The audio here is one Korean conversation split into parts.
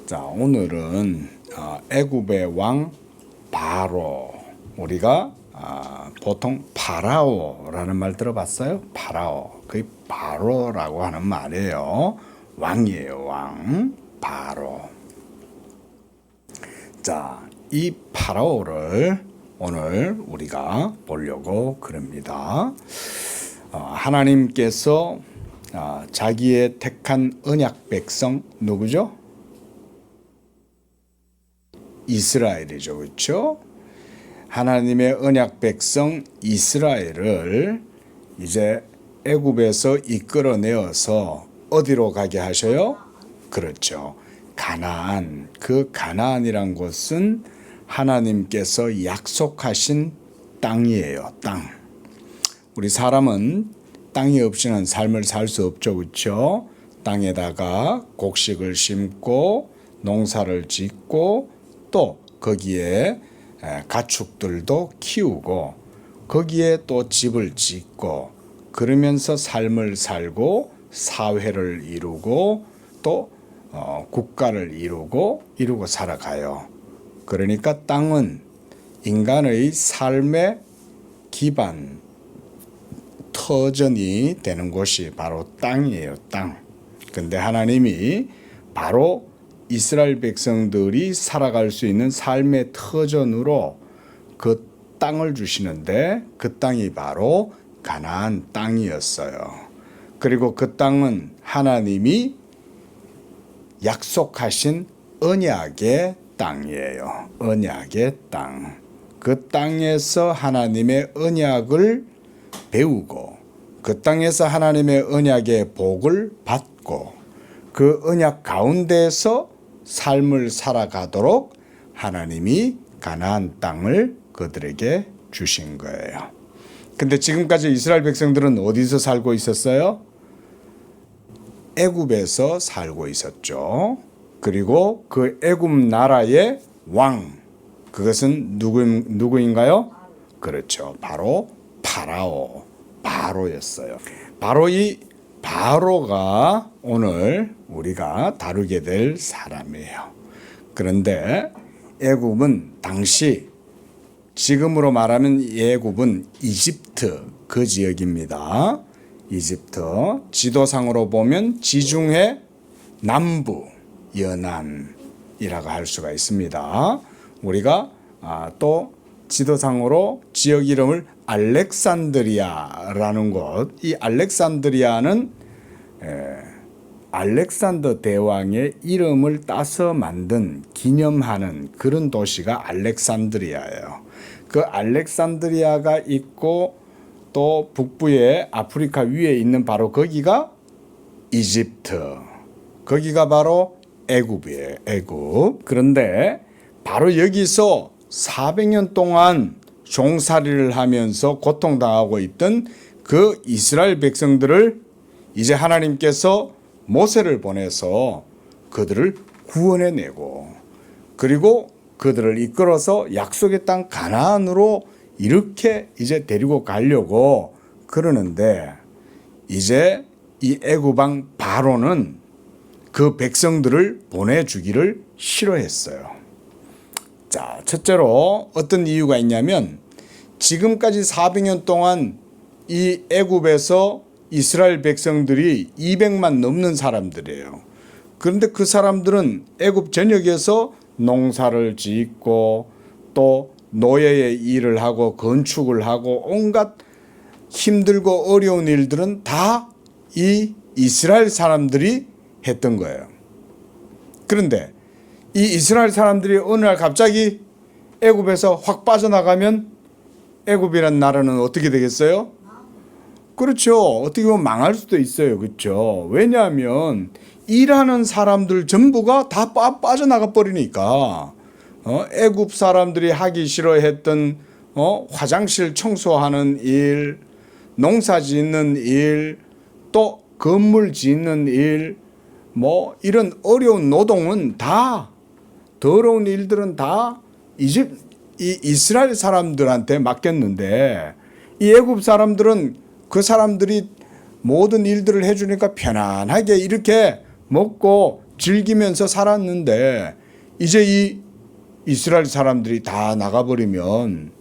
자, 오늘은 애굽의 왕 바로, 우리가 보통 파라오라는 말 들어봤어요? 파라오, 그 바로라고 하는 말이에요. 왕이에요, 왕. 바로. 자, 이 파라오를 오늘 우리가 보려고 그럽니다. 하나님께서 자기의 택한 언약 백성 누구죠? 이스라엘이죠, 그렇죠? 하나님의 언약 백성 이스라엘을 이제 애굽에서 이끌어내어서 어디로 가게 하셔요? 그렇죠. 가나안. 그 가나안이란 곳은 하나님께서 약속하신 땅이에요. 땅. 우리 사람은 땅이 없이는 삶을 살 수 없죠, 그렇죠? 땅에다가 곡식을 심고 농사를 짓고 또 거기에 가축들도 키우고 거기에 또 집을 짓고 그러면서 삶을 살고 사회를 이루고 또 국가를 이루고 살아가요. 그러니까 땅은 인간의 삶의 기반, 터전이 되는 곳이 바로 땅이에요. 땅. 근데 하나님이 바로 이스라엘 백성들이 살아갈 수 있는 삶의 터전으로 그 땅을 주시는데 그 땅이 바로 가나안 땅이었어요. 그리고 그 땅은 하나님이 약속하신 언약의 땅이에요. 언약의 땅. 그 땅에서 하나님의 언약을 배우고 그 땅에서 하나님의 언약의 복을 받고 그 언약 가운데에서 삶을 살아가도록 하나님이 가나안 땅을 그들에게 주신 거예요. 근데 지금까지 이스라엘 백성들은 어디서 살고 있었어요? 애굽에서 살고 있었죠. 그리고 그 애굽 나라의 왕, 그것은 누구인가요? 그렇죠. 바로 파라오, 바로였어요. 바로 이 바로가 오늘 우리가 다루게 될 사람이에요. 그런데 애굽은 당시, 지금으로 말하면 애굽은 이집트 그 지역입니다. 이집트, 지도상으로 보면 지중해 남부 연안이라고 할 수가 있습니다. 우리가 또 지도상으로 지역 이름을 알렉산드리아라는 곳, 이 알렉산드리아는 알렉산더 대왕의 이름을 따서 만든 기념하는 그런 도시가 알렉산드리아예요. 그 알렉산드리아가 있고 또 북부에 아프리카 위에 있는 바로 거기가 이집트, 거기가 바로 애굽이에요. 애굽. 그런데 바로 여기서 400년 동안 종살이를 하면서 고통당하고 있던 그 이스라엘 백성들을 이제 하나님께서 모세를 보내서 그들을 구원해내고 그리고 그들을 이끌어서 약속의 땅 가나안으로 이렇게 이제 데리고 가려고 그러는데 이제 이 애굽 왕 바로는 그 백성들을 보내주기를 싫어했어요. 자, 첫째로 어떤 이유가 있냐면 지금까지 400년 동안 이 애굽에서 이스라엘 백성들이 200만 넘는 사람들이에요. 그런데 그 사람들은 애굽 전역에서 농사를 짓고 또 노예의 일을 하고 건축을 하고 온갖 힘들고 어려운 일들은 다 이 이스라엘 사람들이 했던 거예요. 그런데 이 이스라엘 사람들이 어느 날 갑자기 애굽에서 확 빠져나가면 애굽이라는 나라는 어떻게 되겠어요? 그렇죠. 어떻게 보면 망할 수도 있어요. 그렇죠. 왜냐하면 일하는 사람들 전부가 다 빠져나가 버리니까 애굽 사람들이 하기 싫어했던 화장실 청소하는 일, 농사 짓는 일, 또 건물 짓는 일, 뭐 이런 어려운 노동은 다, 더러운 일들은 다 이 이스라엘 사람들한테 맡겼는데 이 애굽 사람들은 그 사람들이 모든 일들을 해주니까 편안하게 이렇게 먹고 즐기면서 살았는데 이제 이 이스라엘 사람들이 다 나가버리면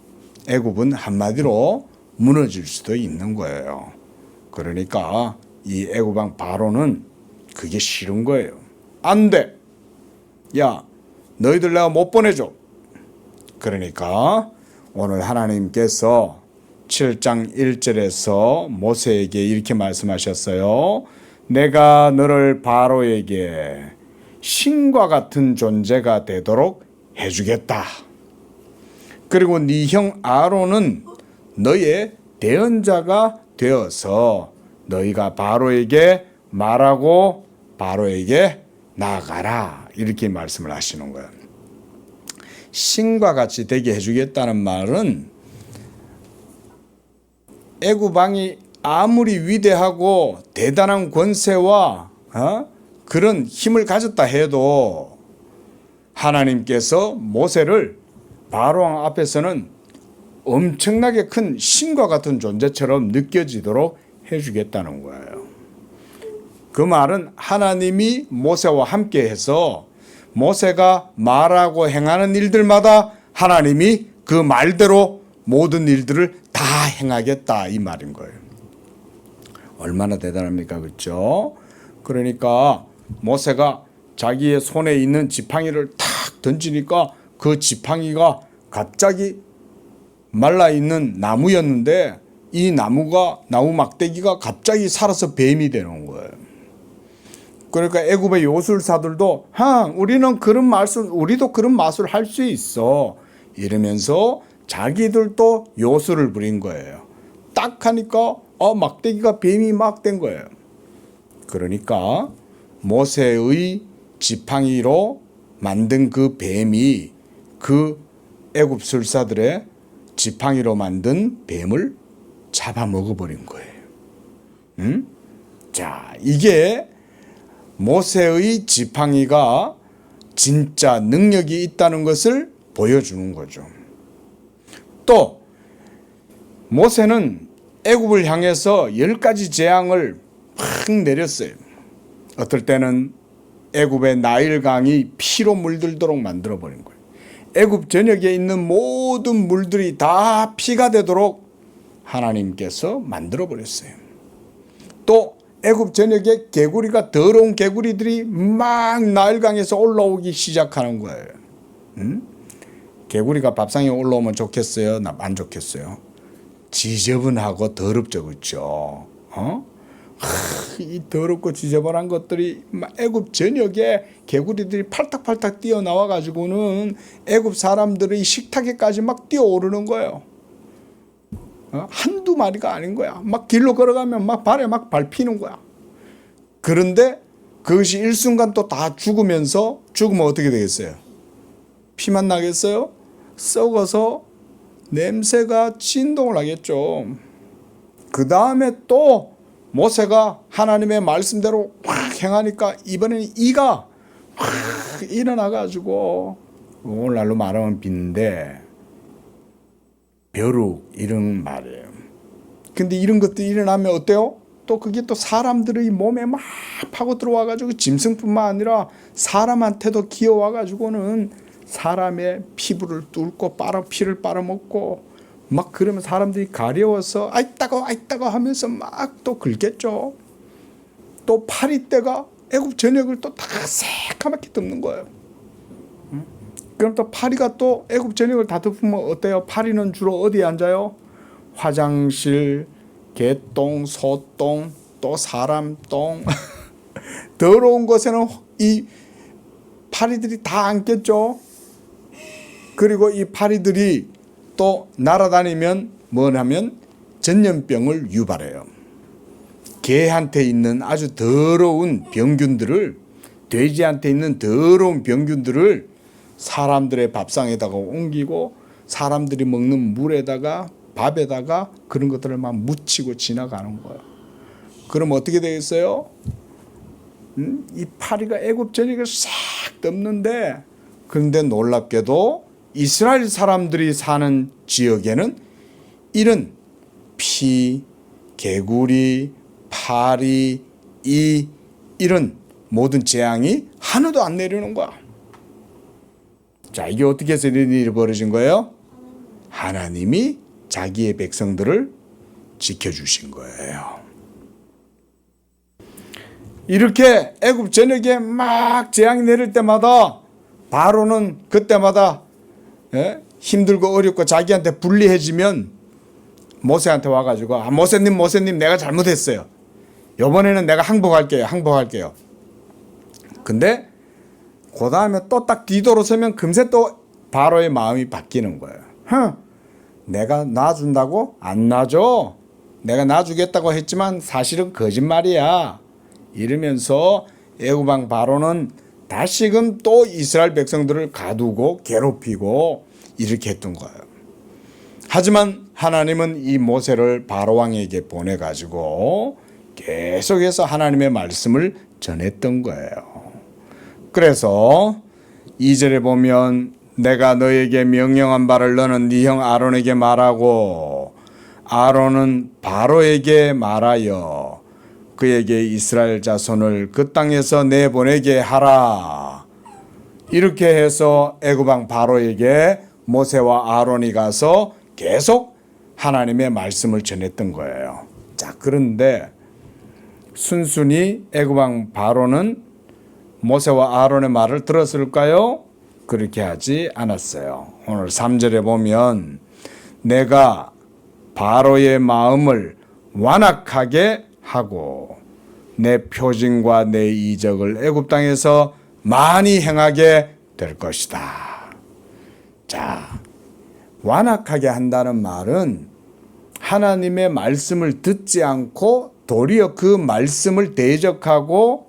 애굽은 한마디로 무너질 수도 있는 거예요. 그러니까 이 애굽 왕 바로는 그게 싫은 거예요. 안 돼. 야, 너희들 내가 못 보내줘. 그러니까 오늘 하나님께서 7장 1절에서 모세에게 이렇게 말씀하셨어요. 내가 너를 바로에게 신과 같은 존재가 되도록 해주겠다. 그리고 네 형 아론은 너의 대언자가 되어서 너희가 바로에게 말하고 바로에게 나아가라. 이렇게 말씀을 하시는 거예요. 신과 같이 되게 해주겠다는 말은 애굽 왕이 아무리 위대하고 대단한 권세와 그런 힘을 가졌다 해도 하나님께서 모세를 바로 왕 앞에서는 엄청나게 큰 신과 같은 존재처럼 느껴지도록 해주겠다는 거예요. 그 말은 하나님이 모세와 함께해서 모세가 말하고 행하는 일들마다 하나님이 그 말대로 모든 일들을 다 행하겠다 이 말인 거예요. 얼마나 대단합니까? 그렇죠? 그러니까 모세가 자기의 손에 있는 지팡이를 탁 던지니까 그 지팡이가 갑자기 말라있는 나무였는데 이 나무 막대기가 갑자기 살아서 뱀이 되는 거예요. 그러니까 애굽의 요술사들도 우리는 그런 마술, 우리도 그런 마술 할 수 있어 이러면서 자기들도 요술을 부린 거예요. 딱 하니까 막대기가 뱀이 막 된 거예요. 그러니까 모세의 지팡이로 만든 그 뱀이 그 애굽 술사들의 지팡이로 만든 뱀을 잡아먹어버린 거예요. 자, 이게 모세의 지팡이가 진짜 능력이 있다는 것을 보여주는 거죠. 또 모세는 애굽을 향해서 10가지 재앙을 팍 내렸어요. 어떨 때는 애굽의 나일강이 피로 물들도록 만들어버린 거예요. 애굽 전역에 있는 모든 물들이 다 피가 되도록 하나님께서 만들어버렸어요. 또 애굽 전역에 개구리가 더러운 개구리들이 막 나일강에서 올라오기 시작하는 거예요. 개구리가 밥상에 올라오면 좋겠어요? 안 좋겠어요? 지저분하고 더럽죠, 그렇죠? 이 더럽고 지저분한 것들이 애굽 전역에 개구리들이 팔딱팔딱 뛰어나와 가지고는 애굽 사람들의 식탁에까지 막 뛰어오르는 거예요. 한두 마리가 아닌 거야. 막 길로 걸어가면 막 발에 막 밟히는 거야. 그런데 그것이 일순간 또 다 죽으면 어떻게 되겠어요? 피만 나겠어요? 썩어서 냄새가 진동을 하겠죠. 그 다음에 또 모세가 하나님의 말씀대로 확 행하니까 이번에는 이가 확 일어나가지고 오늘날로 말하면 빈대, 벼룩 이런 말이에요. 근데 이런 것들이 일어나면 어때요? 또 그게 또 사람들의 몸에 막 파고 들어와가지고 짐승뿐만 아니라 사람한테도 기어와가지고는 사람의 피부를 뚫고 피를 빨아먹고 막 그러면 사람들이 가려워서 아이 따가워 하면서 막 또 긁겠죠. 또 파리떼가 애굽 전역을 또 다 새까맣게 덮는 거예요. 그럼 또 파리가 또 애굽 전역을 다 덮으면 어때요? 파리는 주로 어디에 앉아요? 화장실, 개똥, 소똥, 또 사람 똥 더러운 곳에는 이 파리들이 다 앉겠죠. 그리고 이 파리들이 또 날아다니면 뭐냐면 전염병을 유발해요. 개한테 있는 아주 더러운 병균들을, 돼지한테 있는 더러운 병균들을 사람들의 밥상에다가 옮기고 사람들이 먹는 물에다가 밥에다가 그런 것들을 막 묻히고 지나가는 거예요. 그럼 어떻게 되겠어요? 이 파리가 애굽 전역을 싹 덮는데, 그런데 놀랍게도 이스라엘 사람들이 사는 지역에는 이런 피, 개구리, 파리, 이런 모든 재앙이 하나도 안 내리는 거야. 자, 이게 어떻게 해서 이런 일이 벌어진 거예요? 하나님이 자기의 백성들을 지켜주신 거예요. 이렇게 애굽 전역에 막 재앙이 내릴 때마다 바로는 그때마다 힘들고 어렵고 자기한테 불리해지면 모세한테 와가지고 모세님 내가 잘못했어요. 이번에는 내가 항복할게요. 근데 그 다음에 또 딱 뒤돌아서면 금세 또 바로의 마음이 바뀌는 거예요. 내가 놔준다고? 안 놔줘. 내가 놔주겠다고 했지만 사실은 거짓말이야. 이러면서 애굽 왕 바로는 다시금 또 이스라엘 백성들을 가두고 괴롭히고 이렇게 했던 거예요. 하지만 하나님은 이 모세를 바로 왕에게 보내가지고 계속해서 하나님의 말씀을 전했던 거예요. 그래서 2절에 보면 내가 너에게 명령한 바를 너는 네 형 아론에게 말하고 아론은 바로에게 말하여 그에게 이스라엘 자손을 그 땅에서 내보내게 하라. 이렇게 해서 애굽 왕 바로에게 모세와 아론이 가서 계속 하나님의 말씀을 전했던 거예요. 자, 그런데 순순히 애굽 왕 바로는 모세와 아론의 말을 들었을까요? 그렇게 하지 않았어요. 오늘 3절에 보면 내가 바로의 마음을 완악하게 하고 내 표징과 내 이적을 애굽 땅에서 많이 행하게 될 것이다. 자, 완악하게 한다는 말은 하나님의 말씀을 듣지 않고 도리어 그 말씀을 대적하고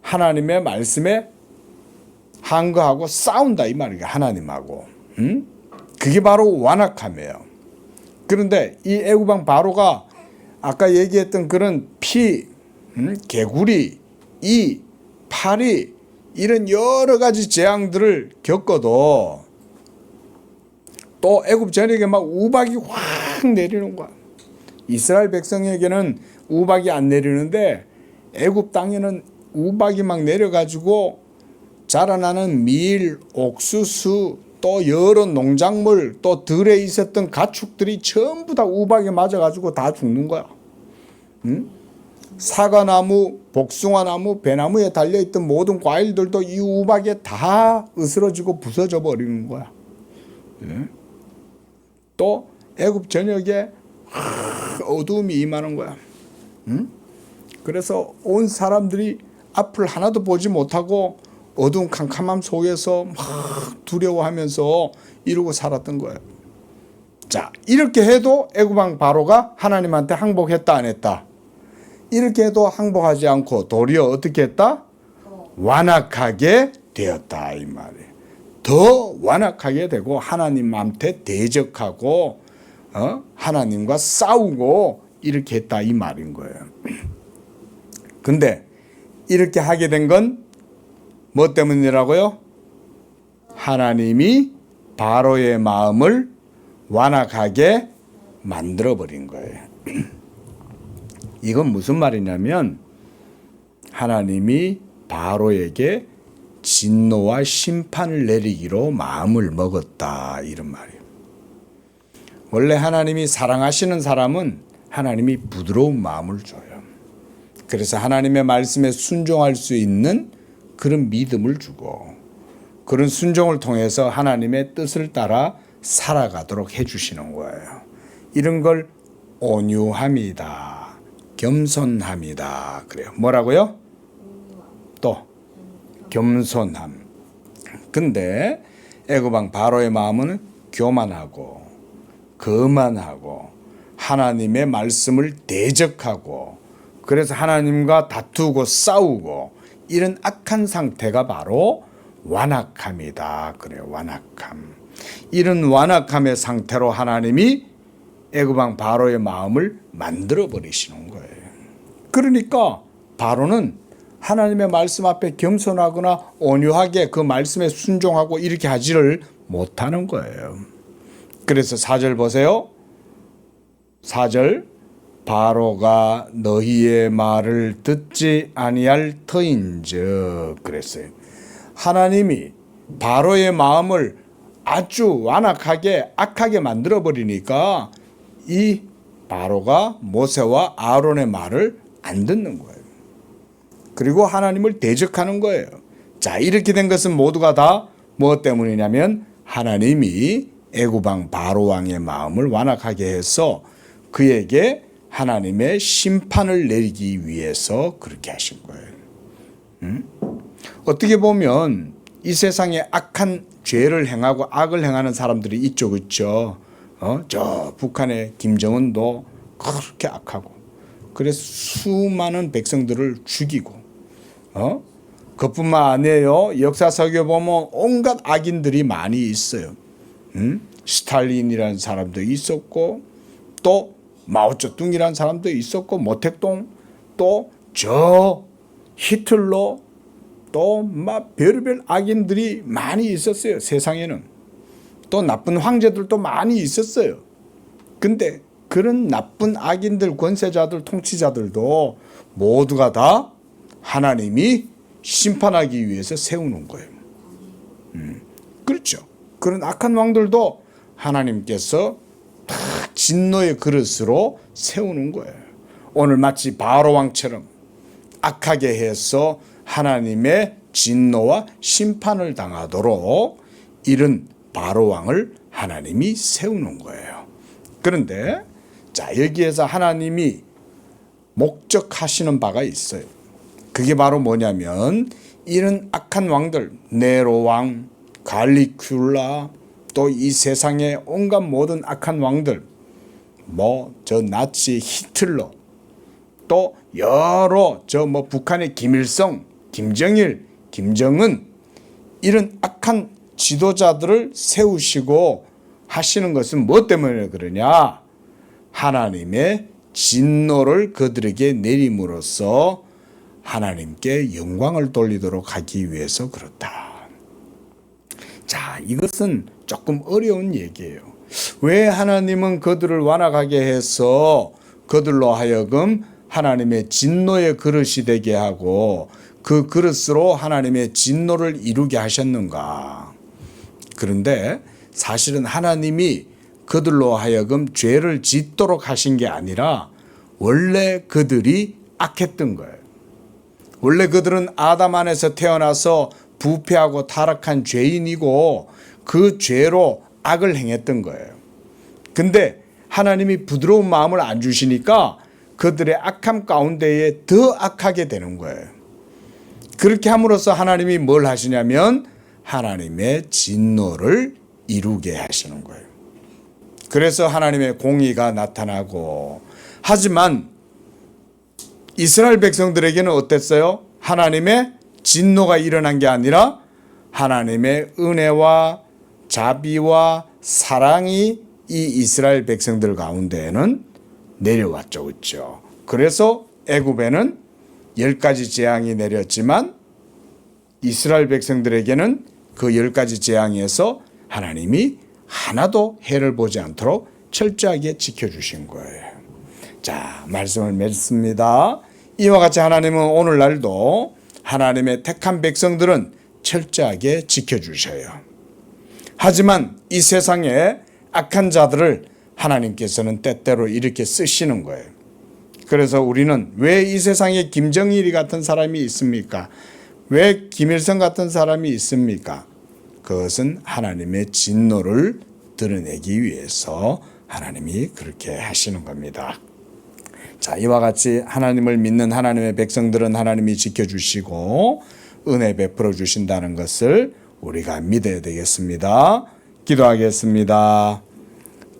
하나님의 말씀에 항거하고 싸운다 이 말이에요. 하나님하고. 그게 바로 완악함이에요. 그런데 이 애굽 왕 바로가 아까 얘기했던 그런 피, 개구리, 이, 파리 이런 여러 가지 재앙들을 겪어도 또 애굽 전역에 막 우박이 확 내리는 거야. 이스라엘 백성에게는 우박이 안 내리는데 애굽 땅에는 우박이 막 내려가지고 자라나는 밀, 옥수수 또 여러 농작물 또 들에 있었던 가축들이 전부 다 우박에 맞아가지고 다 죽는 거야. 사과나무, 복숭아나무, 배나무에 달려있던 모든 과일들도 이 우박에 다 으스러지고 부서져 버리는 거야. 또 애굽 전역에 어두움이 임하는 거야. 그래서 온 사람들이 앞을 하나도 보지 못하고 어두운 캄캄함 속에서 막 두려워하면서 이러고 살았던 거예요. 자, 이렇게 해도 애굽 왕 바로가 하나님한테 항복했다 안 했다? 이렇게 해도 항복하지 않고 도리어 어떻게 했다? 완악하게 되었다 이 말이에요. 더 완악하게 되고 하나님한테 대적하고 하나님과 싸우고 이렇게 했다 이 말인 거예요. 근데 이렇게 하게 된 건 뭐 때문이라고요? 하나님이 바로의 마음을 완악하게 만들어버린 거예요. 이건 무슨 말이냐면 하나님이 바로에게 진노와 심판을 내리기로 마음을 먹었다 이런 말이에요. 원래 하나님이 사랑하시는 사람은 하나님이 부드러운 마음을 줘요. 그래서 하나님의 말씀에 순종할 수 있는 그런 믿음을 주고 그런 순종을 통해서 하나님의 뜻을 따라 살아가도록 해주시는 거예요. 이런 걸 온유함이다, 겸손함이다 그래요. 뭐라고요? 또 겸손함. 근데 애굽 왕 바로의 마음은 교만하고 거만하고 하나님의 말씀을 대적하고 그래서 하나님과 다투고 싸우고 이런 악한 상태가 바로 완악함이다 그래요. 완악함. 이런 완악함의 상태로 하나님이 애굽 왕 바로의 마음을 만들어 버리시는 거예요. 그러니까 바로는 하나님의 말씀 앞에 겸손하거나 온유하게 그 말씀에 순종하고 이렇게 하지를 못하는 거예요. 그래서 4절 보세요. 4절 바로가 너희의 말을 듣지 아니할 터인즉 그랬어요. 하나님이 바로의 마음을 아주 완악하게 악하게 만들어 버리니까 이 바로가 모세와 아론의 말을 안 듣는 거예요. 그리고 하나님을 대적하는 거예요. 자, 이렇게 된 것은 모두가 다 뭐 때문이냐면 하나님이 애굽 왕 바로 왕의 마음을 완악하게 해서 그에게 하나님의 심판을 내리기 위해서 그렇게 하신 거예요. 어떻게 보면 이 세상에 악한 죄를 행하고 악을 행하는 사람들이 있죠, 그렇죠? 저 북한의 김정은도 그렇게 악하고, 그래서 수많은 백성들을 죽이고, 그뿐만 아니에요. 역사석에 보면 온갖 악인들이 많이 있어요. 스탈린이라는 사람도 있었고, 또 마오쩌둥이라는 사람도 있었고, 모택동, 또 저 히틀러, 또 막 별별 악인들이 많이 있었어요. 세상에는 또 나쁜 황제들도 많이 있었어요. 근데 그런 나쁜 악인들, 권세자들, 통치자들도 모두가 다 하나님이 심판하기 위해서 세우는 거예요. 그렇죠. 그런 악한 왕들도 하나님께서 다 진노의 그릇으로 세우는 거예요. 오늘 마치 바로 왕처럼 악하게 해서 하나님의 진노와 심판을 당하도록 이런 바로 왕을 하나님이 세우는 거예요. 그런데 자, 여기에서 하나님이 목적하시는 바가 있어요. 그게 바로 뭐냐면 이런 악한 왕들, 네로 왕, 갈리큘라, 또 이 세상의 온갖 모든 악한 왕들, 저 나치 히틀러, 또 여러 북한의 김일성, 김정일, 김정은, 이런 악한 지도자들을 세우시고 하시는 것은 뭐 때문에 그러냐? 하나님의 진노를 그들에게 내림으로써 하나님께 영광을 돌리도록 하기 위해서 그렇다. 자, 이것은 조금 어려운 얘기예요. 왜 하나님은 그들을 완악하게 해서 그들로 하여금 하나님의 진노의 그릇이 되게 하고 그 그릇으로 하나님의 진노를 이루게 하셨는가? 그런데 사실은 하나님이 그들로 하여금 죄를 짓도록 하신 게 아니라 원래 그들이 악했던 거예요. 원래 그들은 아담 안에서 태어나서 부패하고 타락한 죄인이고 그 죄로 악을 행했던 거예요. 근데 하나님이 부드러운 마음을 안 주시니까 그들의 악함 가운데에 더 악하게 되는 거예요. 그렇게 함으로써 하나님이 뭘 하시냐면 하나님의 진노를 이루게 하시는 거예요. 그래서 하나님의 공의가 나타나고, 하지만 이스라엘 백성들에게는 어땠어요? 하나님의 진노가 일어난 게 아니라 하나님의 은혜와 자비와 사랑이 이 이스라엘 백성들 가운데에는 내려왔죠. 그렇죠? 그래서 애굽에는 10가지 재앙이 내렸지만 이스라엘 백성들에게는 그 10가지 재앙에서 하나님이 하나도 해를 보지 않도록 철저하게 지켜주신 거예요. 자, 말씀을 맺습니다. 이와 같이 하나님은 오늘날도 하나님의 택한 백성들은 철저하게 지켜주셔요. 하지만 이 세상에 악한 자들을 하나님께서는 때때로 이렇게 쓰시는 거예요. 그래서 우리는 왜 이 세상에 김정일이 같은 사람이 있습니까? 왜 김일성 같은 사람이 있습니까? 그것은 하나님의 진노를 드러내기 위해서 하나님이 그렇게 하시는 겁니다. 자, 이와 같이 하나님을 믿는 하나님의 백성들은 하나님이 지켜주시고 은혜 베풀어 주신다는 것을 우리가 믿어야 되겠습니다. 기도하겠습니다.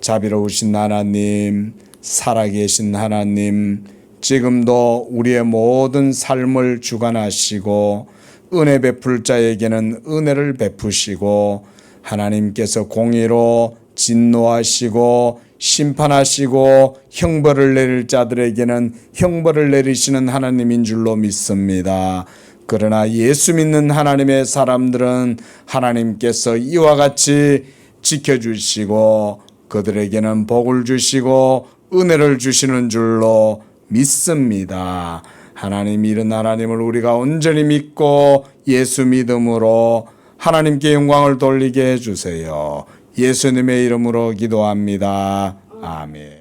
자비로우신 하나님, 살아계신 하나님, 지금도 우리의 모든 삶을 주관하시고 은혜 베풀 자에게는 은혜를 베푸시고 하나님께서 공의로 진노하시고 심판하시고 형벌을 내릴 자들에게는 형벌을 내리시는 하나님인 줄로 믿습니다. 그러나 예수 믿는 하나님의 사람들은 하나님께서 이와 같이 지켜주시고 그들에게는 복을 주시고 은혜를 주시는 줄로 믿습니다. 하나님, 이런 하나님을 우리가 온전히 믿고 예수 믿음으로 하나님께 영광을 돌리게 해주세요. 예수님의 이름으로 기도합니다. 아멘.